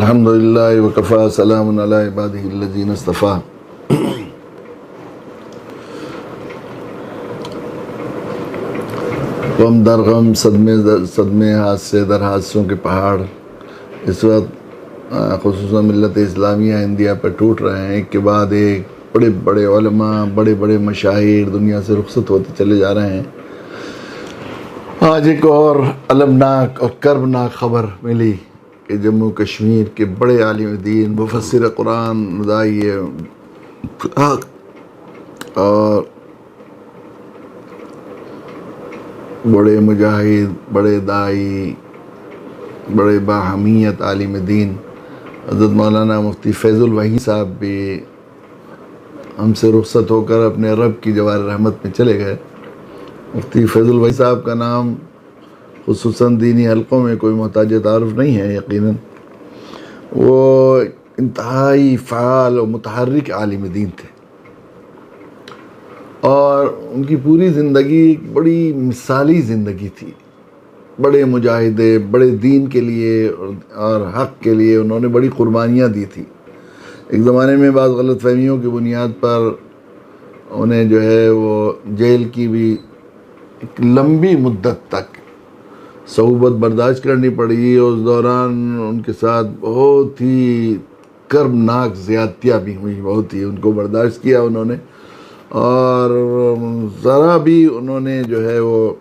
الحمدللہ وکفا سلام علی عبادہ الذین اصطفیٰ۔ غم در غم صدمے حادثے در حادثوں کے پہاڑ اس وقت خصوصاً ملت اسلامیہ انڈیا پر ٹوٹ رہے ہیں۔ ایک کے بعد ایک بڑے بڑے علماء، بڑے بڑے مشاہیر دنیا سے رخصت ہوتے چلے جا رہے ہیں۔ آج ایک اور المناک اور کربناک خبر ملی کہ جموں کشمیر کے بڑے عالم دین، مفسر قرآن، داعی حق اور بڑے مجاہد، بڑے داعی، بڑے باہمیت عالم دین حضرت مولانا مفتی فیض الوحی صاحب بھی ہم سے رخصت ہو کر اپنے رب کی جوار رحمت میں چلے گئے۔ مفتی فیض الوحی صاحب کا نام خصوصاً دینی حلقوں میں کوئی محتاج تعارف نہیں ہے یقیناً۔ وہ انتہائی فعال و متحرک عالم دین تھے اور ان کی پوری زندگی ایک بڑی مثالی زندگی تھی۔ بڑے مجاہدے، بڑے دین کے لیے اور حق کے لیے انہوں نے بڑی قربانیاں دی تھی۔ ایک زمانے میں بعض غلط فہمیوں کی بنیاد پر انہیں جو ہے وہ جیل کی بھی ایک لمبی مدت تک صعوبت برداشت کرنی پڑی، اور اس دوران ان کے ساتھ بہت ہی کربناک زیادتیاں بھی ہوئی، بہت ہی ان کو برداشت کیا انہوں نے، اور ذرا بھی انہوں نے جو ہے وہ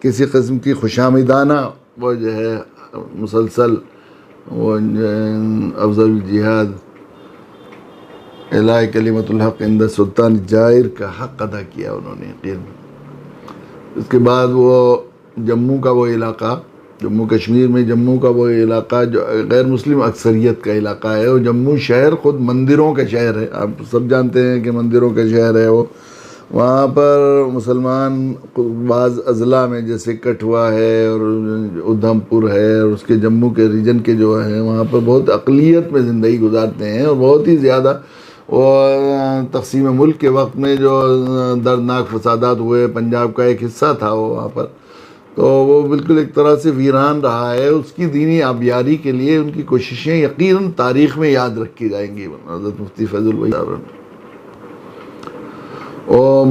کسی قسم کی خوشامدانہ وہ جو ہے مسلسل وہ افضل الجہاد اعلاء کلمۃ الحق عند سلطان جائر کا حق ادا کیا انہوں نے یقین۔ اس کے بعد وہ جموں کا وہ علاقہ، جموں کشمیر میں جموں کا وہ علاقہ جو غیر مسلم اکثریت کا علاقہ ہے، اور جموں شہر خود مندروں کا شہر ہے، آپ سب جانتے ہیں کہ مندروں کا شہر ہے وہ۔ وہاں پر مسلمان بعض اضلاع میں جیسے کٹھوا ہے اور ادھم پور ہے اور اس کے جموں کے ریجن کے جو ہیں وہاں پر بہت اقلیت میں زندگی گزارتے ہیں، اور بہت ہی زیادہ وہ تقسیم ملک کے وقت میں جو دردناک فسادات ہوئے، پنجاب کا ایک حصہ تھا وہ وہاں پر، تو وہ بالکل ایک طرح سے ویران رہا ہے۔ اس کی دینی آبیاری کے لیے ان کی کوششیں یقیناً تاریخ میں یاد رکھی جائیں گی۔ حضرت مفتی فیض الوحی صاحب وہ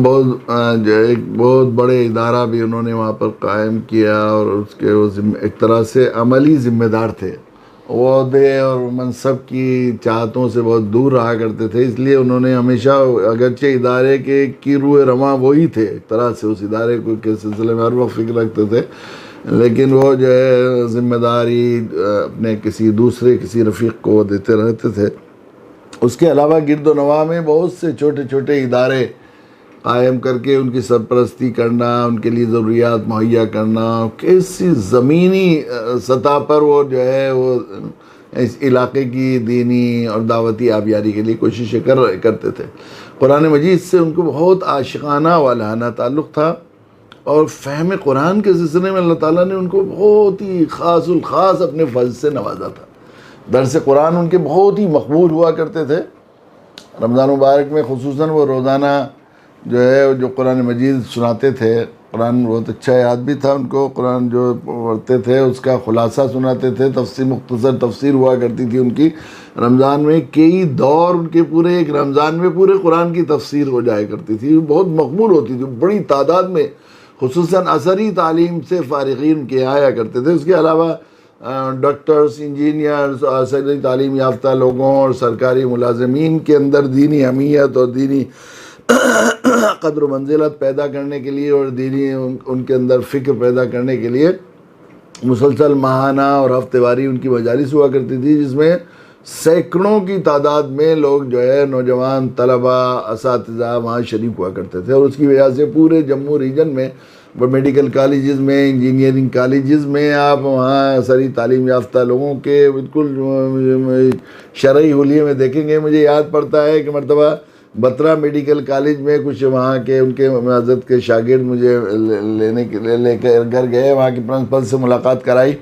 ایک بہت بڑے ادارہ بھی انہوں نے وہاں پر قائم کیا، اور اس کے وہ ایک طرح سے عملی ذمہ دار تھے۔ وہ عہدے اور منصب کی چاہتوں سے بہت دور رہا کرتے تھے، اس لیے انہوں نے ہمیشہ اگرچہ ادارے کی روح رواں وہی تھے، ایک طرح سے اس ادارے کو کے سلسلے میں ہر وقت فکر رکھتے تھے، لیکن وہ جو ہے ذمہ داری اپنے کسی رفیق کو دیتے رہتے تھے۔ اس کے علاوہ گرد و نواح میں بہت سے چھوٹے چھوٹے ادارے قائم کر کے ان کی سرپرستی کرنا، ان کے لیے ضروریات مہیا کرنا، کیسی زمینی سطح پر وہ جو ہے وہ اس علاقے کی دینی اور دعوتی آبیاری کے لیے کوششیں کرتے تھے۔ قرآن مجید سے ان کو بہت عاشقانہ والہانہ تعلق تھا، اور فہم قرآن کے سلسلے میں اللہ تعالیٰ نے ان کو بہت ہی خاص الخاص اپنے فضل سے نوازا تھا۔ درس قرآن ان کے بہت ہی مقبول ہوا کرتے تھے۔ رمضان مبارک میں خصوصاً وہ روزانہ جو ہے جو قرآن مجید سناتے تھے، قرآن بہت اچھا یاد بھی تھا ان کو، قرآن جو پڑھتے تھے اس کا خلاصہ سناتے تھے، مختصر تفسیر ہوا کرتی تھی ان کی۔ رمضان میں کئی دور ان کے پورے ایک رمضان میں پورے قرآن کی تفسیر ہو جایا کرتی تھی، بہت مقبول ہوتی تھی، بڑی تعداد میں خصوصاً عصری تعلیم سے فارغین کے آیا کرتے تھے۔ اس کے علاوہ ڈاکٹرز، انجینئرز، عصری تعلیم یافتہ لوگوں اور سرکاری ملازمین کے اندر دینی اہمیت اور دینی قدر و منزلت پیدا کرنے کے لیے اور دینی ان کے اندر فکر پیدا کرنے کے لیے مسلسل ماہانہ اور ہفتے واری ان کی مجالس ہوا کرتی تھی، جس میں سینکڑوں کی تعداد میں لوگ جو ہے نوجوان طلبہ، اساتذہ وہاں شریک ہوا کرتے تھے، اور اس کی وجہ سے پورے جموں ریجن میں میڈیکل کالجز میں، انجینئرنگ کالجز میں آپ وہاں عصری تعلیم یافتہ لوگوں کے بالکل شرعی حلیے میں دیکھیں گے۔ مجھے یاد پڑتا ہے کہ مرتبہ بترا میڈیکل کالج میں کچھ وہاں کے ان کے معزز کے شاگرد مجھے لینے کے لیے لے کر گھر گئے، وہاں کے پرنسپل سے ملاقات کرائی،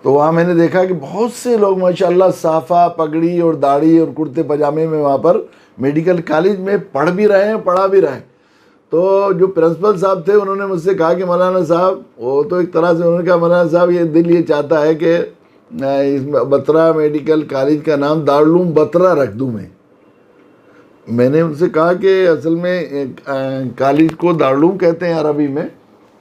تو وہاں میں نے دیکھا کہ بہت سے لوگ ماشاءاللہ صافہ، پگڑی اور داڑھی اور کرتے پاجامے میں وہاں پر میڈیکل کالج میں پڑھ بھی رہے ہیں، پڑھا بھی رہے ہیں۔ تو جو پرنسپل صاحب تھے انہوں نے مجھ سے کہا کہ مولانا صاحب، وہ تو ایک طرح سے انہوں نے کہا مولانا صاحب یہ دل یہ چاہتا ہے کہ اس بترا میڈیکل کالج کا نام دارالعلوم بترا رکھ دوں میں نے ان سے کہا کہ اصل میں کالج کو دارالعلوم کہتے ہیں عربی میں،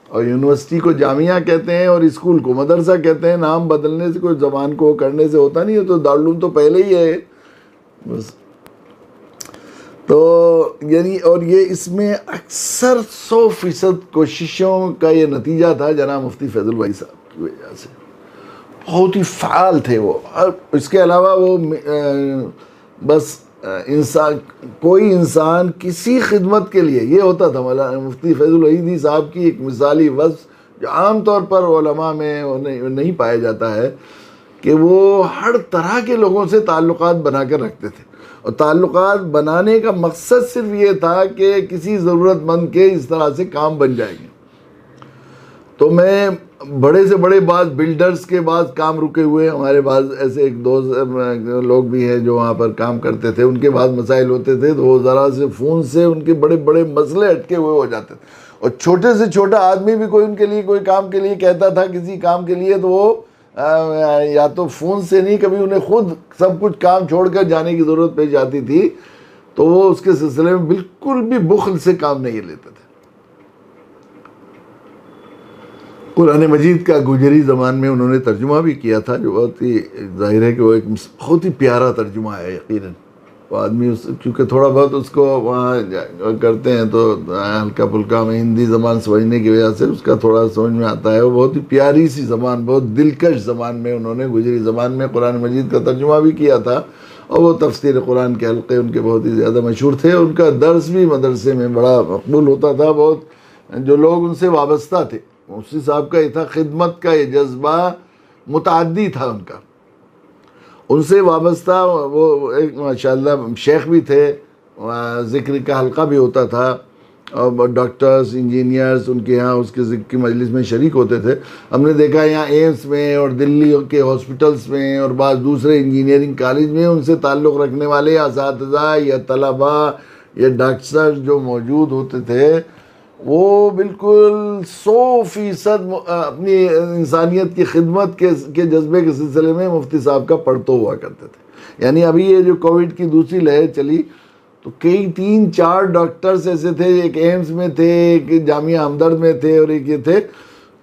اور یونیورسٹی کو جامعہ کہتے ہیں، اور اسکول کو مدرسہ کہتے ہیں. نام بدلنے سے کوئی زبان کو کرنے سے ہوتا نہیں ہے، تو دارالعلوم تو پہلے ہی ہے بس. تو یعنی اور یہ اس میں اکثر 100% کوششوں کا یہ نتیجہ تھا جناب مفتی فیض الباری صاحب کی وجہ سے. بہت ہی فعال تھے وہ. اس کے علاوہ وہ بس کوئی انسان کسی خدمت کے لیے، یہ ہوتا تھا مولانا مفتی فیض الوحیدی صاحب کی ایک مثالی وصف جو عام طور پر علماء میں نہیں پایا جاتا ہے، کہ وہ ہر طرح کے لوگوں سے تعلقات بنا کر رکھتے تھے، اور تعلقات بنانے کا مقصد صرف یہ تھا کہ کسی ضرورت مند کے اس طرح سے کام بن جائیں گے. تو میں بڑے سے بڑے بعض بلڈرز کے بعض کام رکے ہوئے، ہمارے بعض ایسے ایک دوست لوگ بھی ہیں جو وہاں پر کام کرتے تھے، ان کے بعض مسائل ہوتے تھے تو وہ ذرا سے فون سے ان کے بڑے بڑے مسئلے اٹکے ہوئے ہو جاتے تھے. اور چھوٹے سے چھوٹا آدمی بھی کوئی ان کے لیے کوئی کام کے لیے کہتا تھا کسی کام کے لیے، تو وہ یا تو فون سے نہیں، کبھی انہیں خود سب کچھ کام چھوڑ کر جانے کی ضرورت پیش آتی تھی، تو وہ اس کے سلسلے میں بالکل بھی بخل سے کام نہیں لیتے تھے. قرآن مجید کا گوجری زبان میں انہوں نے ترجمہ بھی کیا تھا، جو بہت ہی ظاہر ہے کہ وہ ایک بہت ہی پیارا ترجمہ ہے. یقیناً وہ آدمی چونکہ تھوڑا بہت اس کو وہاں کرتے ہیں تو ہلکا پھلکا میں ہندی زبان سمجھنے کی وجہ سے اس کا تھوڑا سمجھ میں آتا ہے. وہ بہت ہی پیاری سی زبان، بہت دلکش زبان میں انہوں نے گوجری زبان میں قرآن مجید کا ترجمہ بھی کیا تھا. اور وہ تفسیر قرآن کے حلقے ان کے بہت ہی زیادہ مشہور تھے. ان کا درس بھی مدرسے میں بڑا مقبول ہوتا تھا. بہت جو لوگ ان سے وابستہ تھے، مفتی صاحب کا یہ تھا، خدمت کا یہ جذبہ متعدی تھا ان کا. ان سے وابستہ وہ ایک ماشاءاللہ شیخ بھی تھے، ذکر کا حلقہ بھی ہوتا تھا، اور ڈاکٹرز انجینئرز ان کے یہاں اس کے ذکر کی مجلس میں شریک ہوتے تھے. ہم نے دیکھا یہاں ایمس میں اور دلی کے ہاسپٹلس میں اور بعض دوسرے انجینئرنگ کالج میں ان سے تعلق رکھنے والے اساتذہ یا طلباء یا ڈاکٹرز جو موجود ہوتے تھے، وہ بالکل 100% اپنی انسانیت کی خدمت کے جذبے کے سلسلے میں مفتی صاحب کا پڑھتو ہوا کرتے تھے. یعنی ابھی یہ جو کووڈ کی دوسری لہر چلی تو کئی 3-4 ڈاکٹرز ایسے تھے، ایک ایمس میں تھے، ایک جامعہ ہمدرد میں تھے، اور ایک یہ تھے.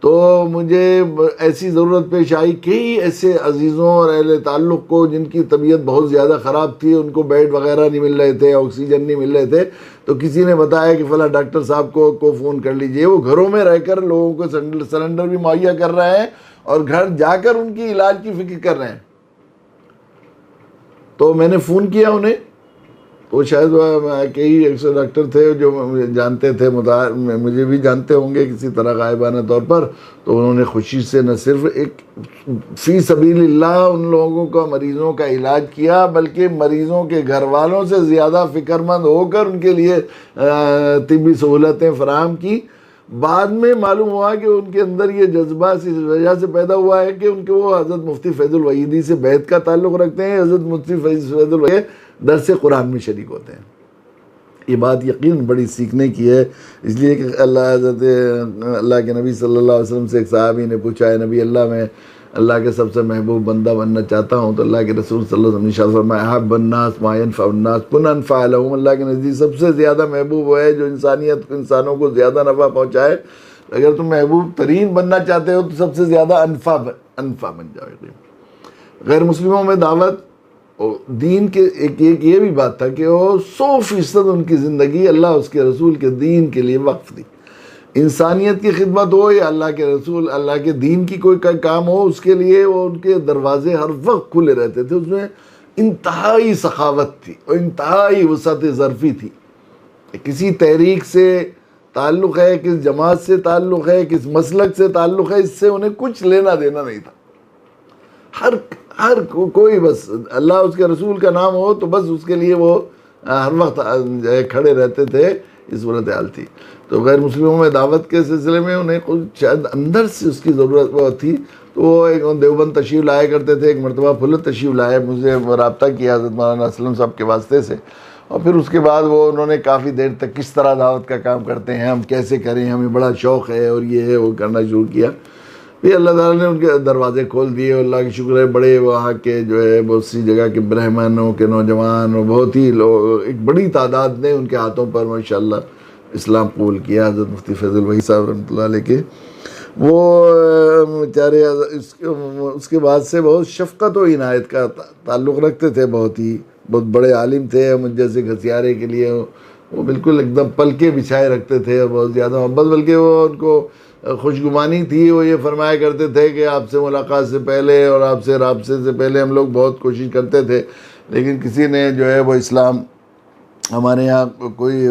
تو مجھے ایسی ضرورت پیش آئی، کئی ایسے عزیزوں اور اہل تعلق کو جن کی طبیعت بہت زیادہ خراب تھی، ان کو بیڈ وغیرہ نہیں مل رہے تھے، آکسیجن نہیں مل رہے تھے. تو کسی نے بتایا کہ فلاں ڈاکٹر صاحب کو فون کر لیجئے، وہ گھروں میں رہ کر لوگوں کو سلنڈر بھی مہیا کر رہے ہیں اور گھر جا کر ان کی علاج کی فکر کر رہے ہیں. تو میں نے فون کیا انہیں، تو شاید کئی ایسے ڈاکٹر تھے جو جانتے تھے، مجھے بھی جانتے ہوں گے کسی طرح غائبانہ طور پر. تو انہوں نے خوشی سے نہ صرف ایک فی سبیل اللہ ان لوگوں کا مریضوں کا علاج کیا، بلکہ مریضوں کے گھر والوں سے زیادہ فکر مند ہو کر ان کے لیے طبی سہولتیں فراہم کی. بعد میں معلوم ہوا کہ ان کے اندر یہ جذبہ اس وجہ سے پیدا ہوا ہے کہ ان کے وہ حضرت مفتی فیض الوحیدی سے بیعت کا تعلق رکھتے ہیں. حضرت مفتی فیض الوحیدی درس قرآن میں شریک ہوتے ہیں. یہ بات یقین بڑی سیکھنے کی ہے، اس لیے کہ اللہ کے نبی صلی اللہ علیہ وسلم سے ایک صحابی نے پوچھا، ہے نبی اللہ، میں اللہ کے سب سے محبوب بندہ بننا چاہتا ہوں. تو اللہ کے رسول صلی اللہ علیہ وسلم نے ارشاد فرمایا، احب الناس ما ينفع الناس كن انفع لهم. اللہ کے نزدیک سب سے زیادہ محبوب وہ ہے جو انسانوں کو زیادہ نفع پہنچائے. اگر تم محبوب ترین بننا چاہتے ہو تو سب سے زیادہ انفع بن جاؤ. غیر مسلموں میں دعوت دین کے ایک یہ بھی بات تھا کہ وہ 100% ان کی زندگی اللہ اس کے رسول کے دین کے لیے وقف تھی. انسانیت کی خدمت ہو یا اللہ کے رسول اللہ کے دین کی کوئی کام ہو، اس کے لیے وہ ان کے دروازے ہر وقت کھلے رہتے تھے. اس میں انتہائی سخاوت تھی اور انتہائی وسعت ظرفی تھی. کسی تحریک سے تعلق ہے، کس جماعت سے تعلق ہے، کس مسلک سے تعلق ہے، اس سے انہیں کچھ لینا دینا نہیں تھا. ہر کوئی بس اللہ اس کے رسول کا نام ہو تو بس اس کے لیے وہ ہر وقت کھڑے رہتے تھے. اس صورت حال تھی. تو غیر مسلموں میں دعوت کے سلسلے میں انہیں کچھ شاید اندر سے اس کی ضرورت تھی. تو وہ ایک دیوبند تشریف لایا کرتے تھے. ایک مرتبہ پھلت تشریف لائے، مجھے رابطہ کیا حضرت مولانا اسلم صاحب کے واسطے سے، اور پھر اس کے بعد وہ انہوں نے کافی دیر تک کس طرح دعوت کا کام کرتے ہیں، ہم کیسے کریں، ہمیں بڑا شوق ہے اور یہ ہے وہ کرنا شروع کیا. پھر اللہ تعالیٰ نے ان کے دروازے کھول دیے. اللہ کی شکر ہے بڑے وہاں کے جو ہے بہت سی جگہ کے برہمنوں کے نوجوان اور بہت ہی لوگ ایک بڑی تعداد نے ان کے ہاتھوں پر ماشاءاللہ اسلام قبول کیا. حضرت مفتی فیض الوہی صاحب رحمۃ اللہ علیہ کے وہ بیچارے اس کے بعد سے بہت شفقت و عنایت کا تعلق رکھتے تھے. بہت بڑے عالم تھے. مجھ جیسے گھسیارے کے لیے وہ بالکل ایک دم پلکے بچھائے رکھتے تھے اور بہت زیادہ محبت. بلکہ وہ ان کو خوشگمانی تھی. وہ یہ فرمایا کرتے تھے کہ آپ سے ملاقات سے پہلے اور آپ سے رابطے سے پہلے ہم لوگ بہت کوشش کرتے تھے لیکن کسی نے جو ہے وہ اسلام ہمارے یہاں کوئی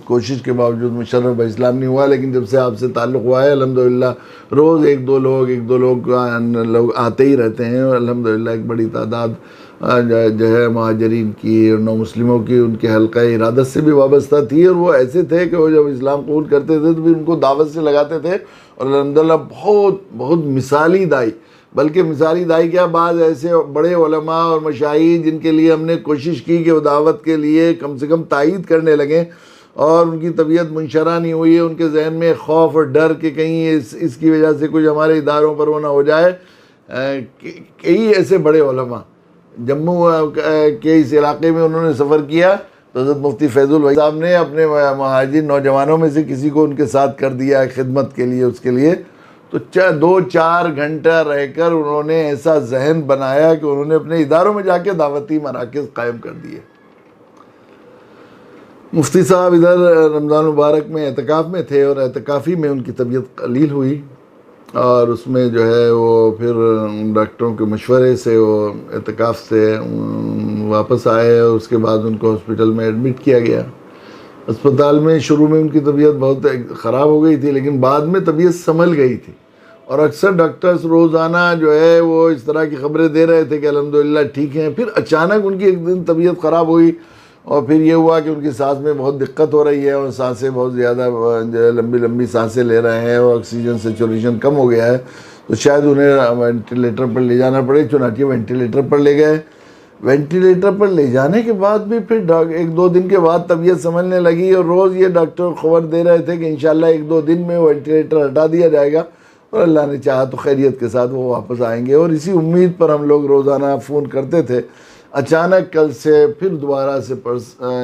کوشش کے باوجود مشرف اسلام نہیں ہوا. لیکن جب سے آپ سے تعلق ہوا ہے الحمدللہ روز ایک دو لوگ آتے ہی رہتے ہیں. اور الحمدللہ ایک بڑی تعداد جو ہے مہاجرین کی اور نو مسلموں کی ان کے حلقہ ارادت سے بھی وابستہ تھی. اور وہ ایسے تھے کہ وہ جب اسلام قبول کرتے تھے تو پھر ان کو دعوت سے لگاتے تھے. اور الحمدللہ بہت مثالی دائی، بلکہ مثالی دائی کیا، بعض ایسے بڑے علماء اور مشائخ جن کے لیے ہم نے کوشش کی کہ وہ دعوت کے لیے کم سے کم تائید کرنے لگیں اور ان کی طبیعت منشرح نہیں ہوئی ہے، ان کے ذہن میں خوف اور ڈر کہ کہیں اس کی وجہ سے کچھ ہمارے اداروں پر وہ نہ ہو جائے. کئی ایسے بڑے علماء جموں کے اس علاقے میں انہوں نے سفر کیا تو حضرت مفتی فیض الوہی صاحب نے اپنے مہاجر نوجوانوں میں سے کسی کو ان کے ساتھ کر دیا خدمت کے لیے. اس کے لیے تو 2-4 گھنٹہ رہ کر انہوں نے ایسا ذہن بنایا کہ انہوں نے اپنے اداروں میں جا کے دعوتی مراکز قائم کر دیے. مفتی صاحب ادھر رمضان مبارک میں اعتکاف میں تھے اور اعتکافی میں ان کی طبیعت قلیل ہوئی اور اس میں جو ہے وہ پھر ڈاکٹروں کے مشورے سے وہ اعتکاف سے واپس آئے اور اس کے بعد ان کو ہاسپٹل میں ایڈمٹ کیا گیا. اسپتال میں شروع میں ان کی طبیعت بہت خراب ہو گئی تھی لیکن بعد میں طبیعت سنبھل گئی تھی. اور اکثر ڈاکٹرز روزانہ جو ہے وہ اس طرح کی خبریں دے رہے تھے کہ الحمدللہ ٹھیک ہیں. پھر اچانک ان کی ایک دن طبیعت خراب ہوئی اور پھر یہ ہوا کہ ان کی سانس میں بہت دقت ہو رہی ہے اور سانسیں بہت زیادہ لمبی سانسیں لے رہے ہیں اور آکسیجن سیچوریشن کم ہو گیا ہے تو شاید انہیں وینٹیلیٹر پر لے جانا پڑے. چنانچہ وینٹیلیٹر پر لے گئے. وینٹیلیٹر پر لے جانے کے بعد بھی پھر 1-2 دن کے بعد طبیعت سنبھلنے لگی اور روز یہ ڈاکٹر خبر دے رہے تھے کہ انشاءاللہ 1-2 دن میں وینٹیلیٹر ہٹا دیا جائے گا اور اللہ نے چاہا تو خیریت کے ساتھ وہ واپس آئیں گے. اور اسی امید پر ہم لوگ روزانہ فون کرتے تھے. اچانک کل سے پھر دوبارہ سے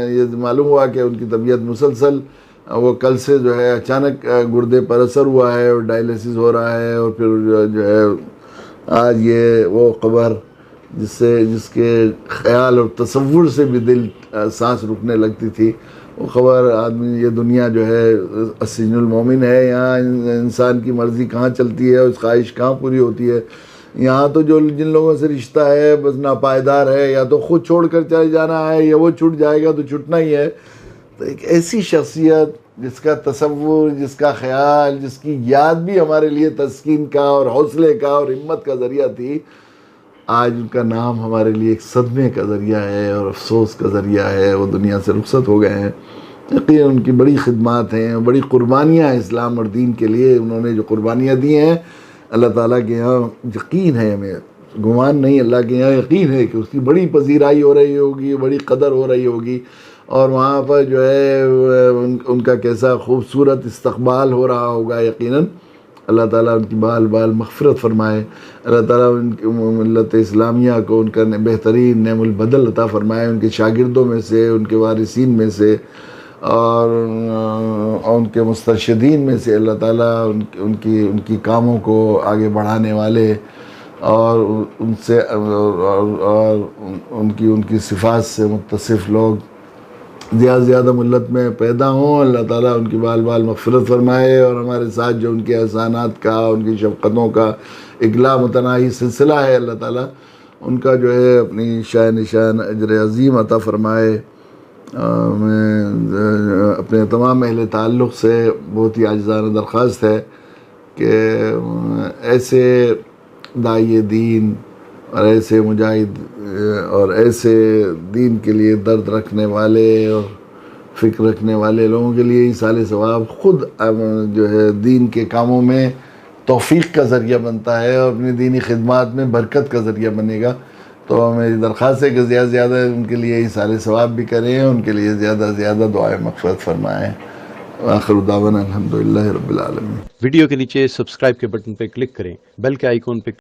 یہ معلوم ہوا کہ ان کی طبیعت مسلسل وہ کل سے جو ہے اچانک گردے پر اثر ہوا ہے اور ڈائلیسس ہو رہا ہے. اور پھر جو ہے آج یہ وہ خبر جس کے خیال اور تصور سے بھی دل سانس رکنے لگتی تھی وہ خبر آدمی یہ دنیا جو ہے السجن المومن ہے. یہاں انسان کی مرضی کہاں چلتی ہے اور اس خواہش کہاں پوری ہوتی ہے. یہاں تو جن لوگوں سے رشتہ ہے بس ناپائیدار ہے، یا تو خود چھوڑ کر چل جانا ہے یا وہ چھوٹ جائے گا تو چھٹنا ہی ہے. تو ایک ایسی شخصیت جس کا تصور، جس کا خیال، جس کی یاد بھی ہمارے لیے تسکین کا اور حوصلے کا اور ہمت کا ذریعہ تھی، آج ان کا نام ہمارے لیے ایک صدمے کا ذریعہ ہے اور افسوس کا ذریعہ ہے. وہ دنیا سے رخصت ہو گئے ہیں. یقیناً ان کی بڑی خدمات ہیں، بڑی قربانیاں ہیں اسلام اور دین کے لیے. انہوں نے جو قربانیاں دی ہیں اللہ تعالیٰ کے یہاں یقین ہے، ہمیں گمان نہیں، اللہ کے یہاں یقین ہے کہ اس کی بڑی پذیرائی ہو رہی ہوگی، بڑی قدر ہو رہی ہوگی. اور وہاں پر جو ہے ان کا کیسا خوبصورت استقبال ہو رہا ہوگا. یقیناً اللہ تعالیٰ ان کی بال مغفرت فرمائے. اللہ تعالیٰ ان کی ملت اسلامیہ کو ان کا بہترین نعم البدل عطا فرمائے. ان کے شاگردوں میں سے، ان کے وارثین میں سے اور ان کے مسترشدین میں سے اللہ تعالیٰ ان کی کاموں کو آگے بڑھانے والے اور ان سے اور ان کی صفات سے متصف لوگ زیادہ سے زیادہ ملت میں پیدا ہوں. اللہ تعالیٰ ان کی بال مغفرت فرمائے اور ہمارے ساتھ جو ان کے احسانات کا، ان کی شفقتوں کا ایک لا متناہی سلسلہ ہے، اللہ تعالیٰ ان کا جو ہے اپنی نشان اجر عظیم عطا فرمائے. میں اپنے تمام اہل تعلق سے بہت ہی عاجزانہ درخواست ہے کہ ایسے داعی دین اور ایسے مجاہد اور ایسے دین کے لیے درد رکھنے والے اور فکر رکھنے والے لوگوں کے لیے ایصال ثواب خود جو ہے دین کے کاموں میں توفیق کا ذریعہ بنتا ہے اور اپنی دینی خدمات میں برکت کا ذریعہ بنے گا. تو میری درخواست ہے کہ زیادہ سے زیادہ ان کے لیے ایصال ثواب بھی کریں، ان کے لیے زیادہ سے زیادہ دعائیں مغفرت فرمائیں. آخر دعوانا الحمدللہ رب العالمین۔ ویڈیو کے نیچے سبسکرائب کے بٹن پہ کلک کریں، بیل کے آئیکن پہ